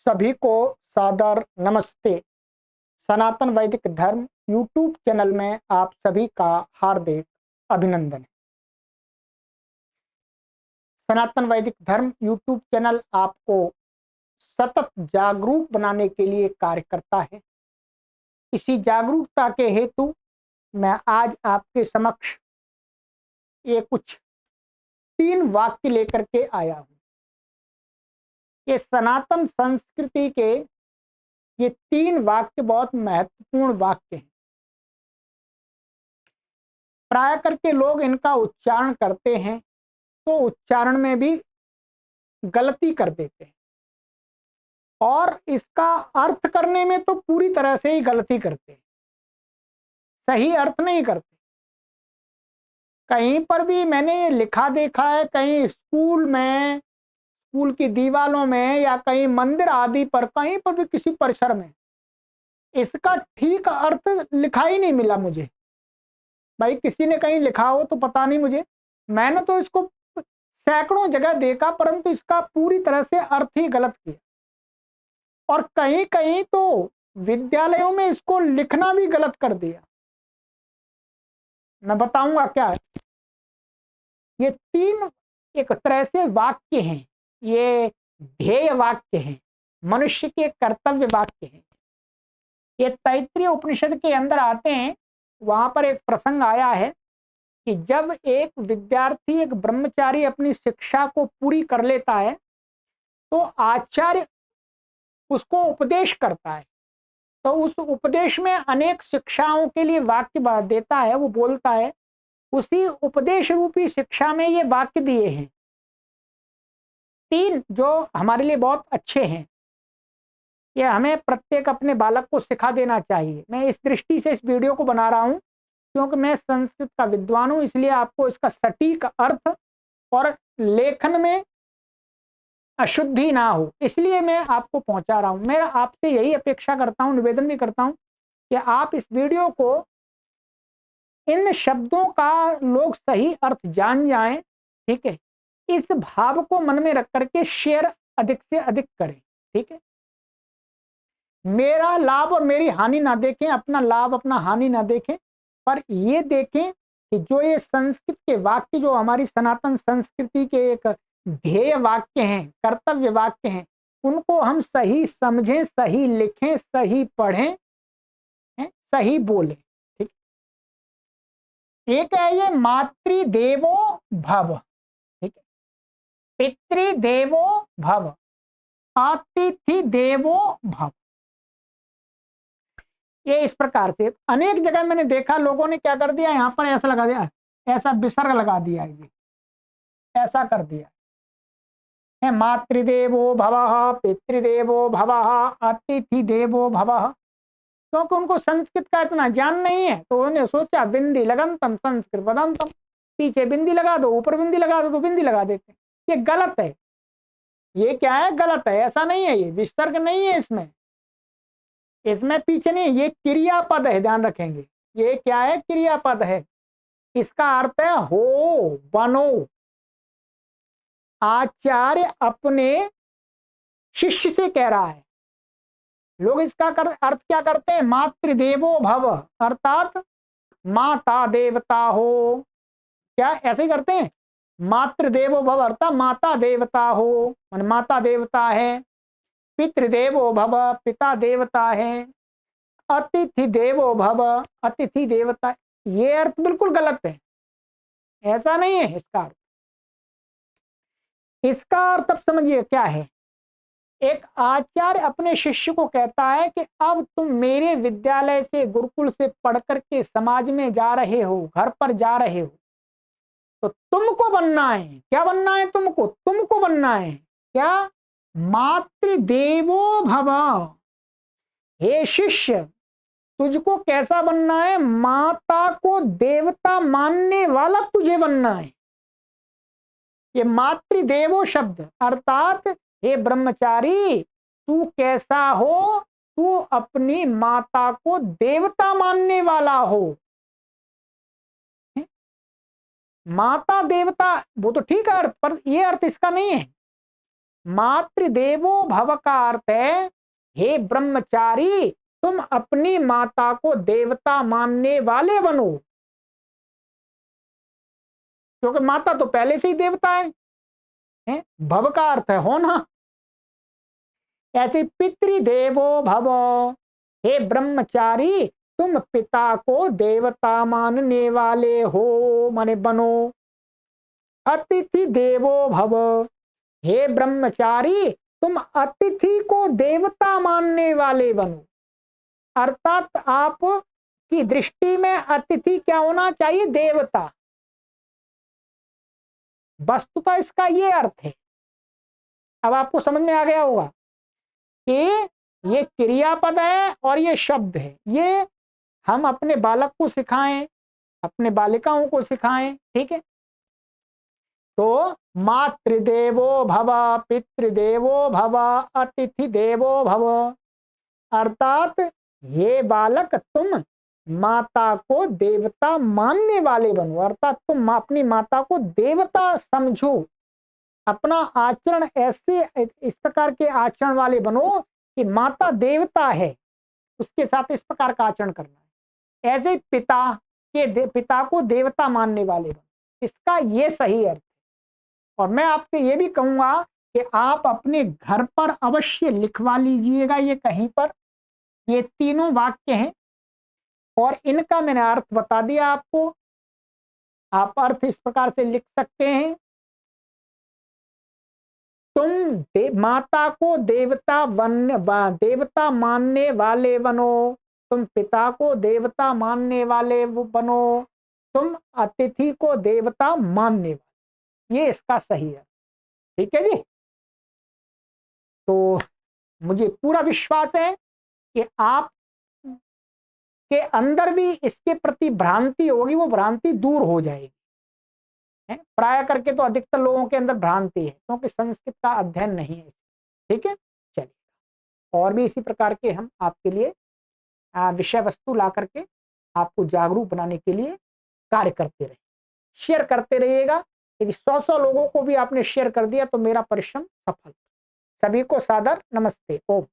सभी को सादर नमस्ते। सनातन वैदिक धर्म यूट्यूब चैनल में आप सभी का हार्दिक अभिनंदन है। सनातन वैदिक धर्म यूट्यूब चैनल आपको सतत जागरूक बनाने के लिए कार्य करता है। इसी जागरूकता के हेतु मैं आज आपके समक्ष ये कुछ 3 वाक्य लेकर के आया हूं। ये सनातन संस्कृति के ये 3 वाक्य बहुत महत्वपूर्ण वाक्य हैं। प्राय करके लोग इनका उच्चारण करते हैं तो उच्चारण में भी गलती कर देते हैं और इसका अर्थ करने में तो पूरी तरह से ही गलती करते हैं, सही अर्थ नहीं करते। कहीं पर भी मैंने ये लिखा देखा है, कहीं स्कूल में, स्कूल की दीवारों में या कहीं मंदिर आदि पर, कहीं पर भी किसी परिसर में इसका ठीक अर्थ लिखा ही नहीं मिला मुझे। भाई किसी ने कहीं लिखा हो तो पता नहीं मुझे, मैंने तो इसको सैकड़ों जगह देखा परंतु इसका पूरी तरह से अर्थ ही गलत किया। और कहीं कहीं तो विद्यालयों में इसको लिखना भी गलत कर दिया। मैं बताऊंगा क्या है। ये 3 एक तरह से वाक्य हैं, ये ध्येय वाक्य हैं, मनुष्य के कर्तव्य वाक्य हैं। ये तैत्तिरीय उपनिषद के अंदर आते हैं। वहां पर एक प्रसंग आया है कि जब एक विद्यार्थी, एक ब्रह्मचारी अपनी शिक्षा को पूरी कर लेता है तो आचार्य उसको उपदेश करता है। तो उस उपदेश में अनेक शिक्षाओं के लिए वाक्य देता है, वो बोलता है। उसी उपदेश रूपी शिक्षा में ये वाक्य दिए हैं 3 जो हमारे लिए बहुत अच्छे हैं। ये हमें प्रत्येक अपने बालक को सिखा देना चाहिए। मैं इस दृष्टि से इस वीडियो को बना रहा हूं क्योंकि मैं संस्कृत का विद्वान हूं, इसलिए आपको इसका सटीक अर्थ और लेखन में अशुद्धि ना हो, इसलिए मैं आपको पहुंचा रहा हूं। मैं आपसे यही अपेक्षा करता हूं, निवेदन भी करता हूं कि आप इस वीडियो को, इन शब्दों का लोग सही अर्थ जान जाएं, ठीक है। इस भाव को मन में रख करके शेयर अधिक से अधिक करें, ठीक है। मेरा लाभ और मेरी हानि ना देखें, अपना लाभ अपना हानि ना देखें, पर ये देखें कि जो ये संस्कृत के वाक्य, जो हमारी सनातन संस्कृति के एक ध्येय वाक्य हैं, कर्तव्य वाक्य हैं, उनको हम सही समझें, सही लिखें, सही पढ़ें, सही बोलें, ठीक। एक है ये मातृदेवो भव, ठीक है। पितृदेवो भव, अतिथि देवो भव। ये इस प्रकार से अनेक जगह मैंने देखा, लोगों ने क्या कर दिया, यहां पर ऐसा लगा दिया, ऐसा विसर्ग लगा दिया, ये ऐसा कर दिया है, मातृदेवो भवः, पितृदेवो भवः, अतिथि देवो भवः। क्योंकि उनको संस्कृत का इतना ज्ञान नहीं है तो उन्होंने सोचा बिंदी लगंतम संस्कृत वदंतम, पीछे बिंदी लगा दो, ऊपर बिंदी लगा दो, तो बिंदी लगा देते। ये गलत है। ये क्या है, गलत है, ऐसा नहीं है, ये विसर्ग नहीं है इसमें, इसमें पीछे नहीं, ये क्रियापद है, ध्यान रखेंगे। ये क्या है, क्रियापद है। इसका अर्थ है हो, बनो। आचार्य अपने शिष्य से कह रहा है। लोग इसका अर्थ क्या करते हैं, मातृदेवो भव, अर्थात माता देवता हो। क्या ऐसे ही करते हैं, मातृदेवो भव अर्थात माता देवता हो, मान माता देवता है। पितृदेवो भव, पिता देवता है। अतिथि देवो भव, अतिथि देवता। ये अर्थ बिल्कुल गलत है, ऐसा नहीं है इसका अर्थ। इसका अर्थ अब समझिए क्या है। एक आचार्य अपने शिष्य को कहता है कि अब तुम मेरे विद्यालय से, गुरुकुल से पढ़ करके समाज में जा रहे हो, घर पर जा रहे हो, तो तुमको बनना है। क्या बनना है तुमको, तुमको बनना है क्या, मातृदेवो भव। हे शिष्य, तुझको कैसा बनना है, माता को देवता मानने वाला तुझे बनना है। ये मातृदेवो शब्द अर्थात हे ब्रह्मचारी, तू कैसा हो, तू अपनी माता को देवता मानने वाला हो। माता देवता वो तो ठीक है अर्थ, पर ये अर्थ इसका नहीं है। मातृदेवो भव का अर्थ है हे ब्रह्मचारी तुम अपनी माता को देवता मानने वाले बनो, क्योंकि माता तो पहले से ही देवता है? भव का अर्थ है होना। ऐसे पितृदेवो भव, हे ब्रह्मचारी तुम पिता को देवता मानने वाले हो, माने बनो। अतिथि देवो भव, हे ब्रह्मचारी तुम अतिथि को देवता मानने वाले बनो। अर्थात आप की दृष्टि में अतिथि क्या होना चाहिए? देवता। वस्तुतः इसका ये अर्थ है। अब आपको समझ में आ गया होगा कि ये क्रियापद है और ये शब्द है, ये हम अपने बालक को सिखाएं, अपने बालिकाओं को सिखाएं, ठीक है। तो मातृदेवो भव, पितृदेवो भव, अतिथि देवो भव, अर्थात ये बालक तुम माता को देवता मानने वाले बनो, अर्थात तुम अपनी माता को देवता समझो। अपना आचरण ऐसे इस प्रकार के आचरण वाले बनो कि माता देवता है, उसके साथ इस प्रकार का आचरण करना है। ऐसे पिता को देवता मानने वाले बनो, इसका ये सही अर्थ है। और मैं आपसे ये भी कहूंगा कि आप अपने घर पर अवश्य लिखवा लीजिएगा ये कहीं पर, ये तीनों वाक्य हैं और इनका मैंने अर्थ बता दिया आपको। आप अर्थ इस प्रकार से लिख सकते हैं, तुम माता को देवता मानने वाले बनो, तुम पिता को देवता मानने वाले बनो, तुम अतिथि को देवता मानने वाले, ये इसका सही है। ठीक है जी। तो मुझे पूरा विश्वास है कि आप के अंदर भी इसके प्रति भ्रांति होगी, वो भ्रांति दूर हो जाएगी। प्राय करके तो अधिकतर लोगों के अंदर भ्रांति है, क्योंकि संस्कृत का अध्ययन नहीं है। ठीक है, चलिए और भी इसी प्रकार के हम आपके लिए विषय वस्तु ला करके आपको जागरूक बनाने के लिए कार्य करते रहे। शेयर करते रहिएगा। यदि 100 लोगों को भी आपने शेयर कर दिया तो मेरा परिश्रम सफल। सभी को सादर नमस्ते। ओम।